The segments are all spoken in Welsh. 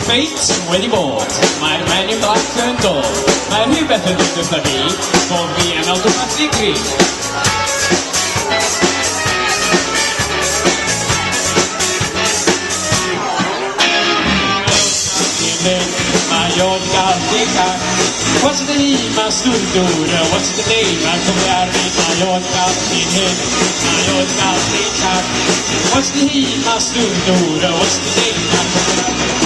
feit wedi bod. Mae'r Men in Black yn dod. Mae rhywbeth yn dod wrtho fi, bod fi yn awtomatig gryf. Mae o'n gallu cael. What's the name? Mae Stwr. What's the name? Mae'n cofio'r fi. Mae o'n gallu hyn. Mae o'n gallu cael. What's the name? Mae Stwr. What's the name? Mae'n cofio'r fi.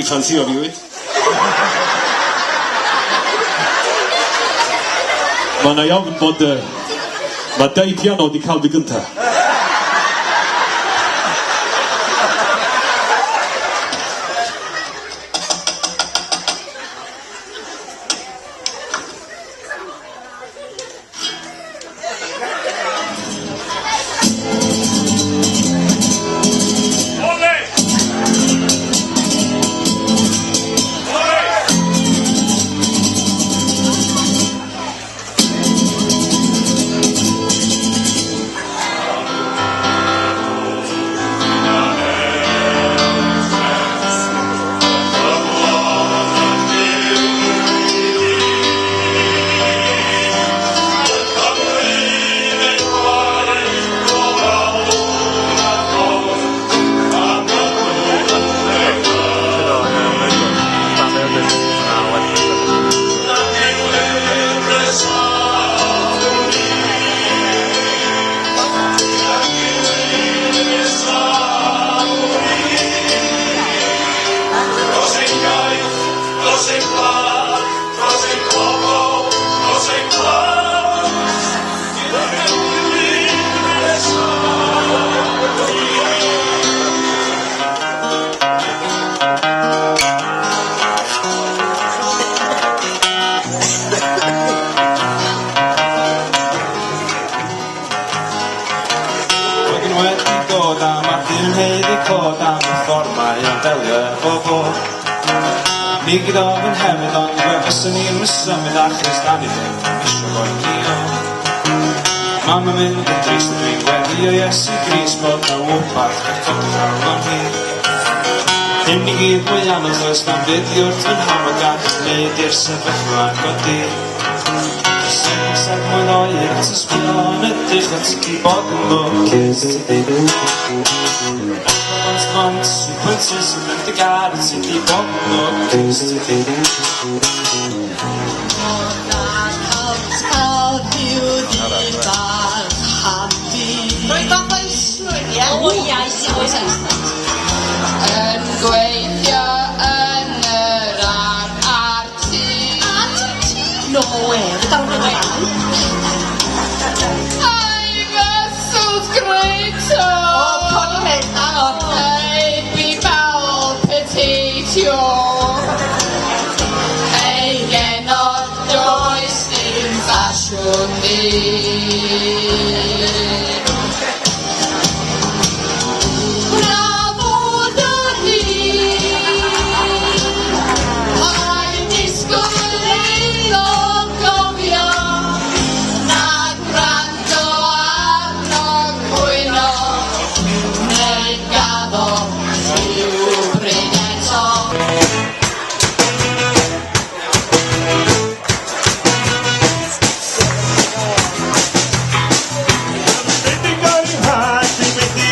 Ffansio fi wyt? Mae yna iawn bod mae 10 piano wedi cael fi gynta. Ni gyda fy'n hefyd ond gwefysyn ni'n mysymud achos da ni ddim yn isio goel ni o. Mam yn mynd yn drist a dwi'n gweddi o Iesu Gris bod na wbeth gallwn llawn hi. Hyn ni gyd mwy anodd oes na'n fuddiwr dwi'n hamod gall wneud i'r sefyllfa godi. Sef mwyn oer at ysbrydon ydych at i bod yn lwcus ti. Months and princes and let the guards and keep on looking to be. Roedd o'n bwysig, ie? O, iaith, oes yn gweithio yn yr arti. No way, without a way. I'm a sort great. Oh, Connie, hang on. Ei genod does dim ffasiwn ni. Na fod yn ni,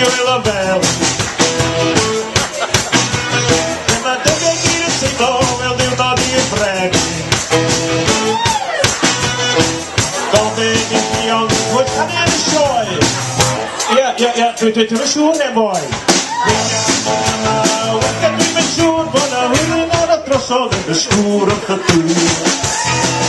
o ila fel. Dyma dygau gyd yn teimlo fel diwrnod i'r breg. Gofyn i fi ond pwy canu yn y sioe. Ie, dwi'n yn siŵr e boi. Wythgen dwi'n yn siŵr bod na hwylyn ar y drosodd yn y stwr wrth y dŵr.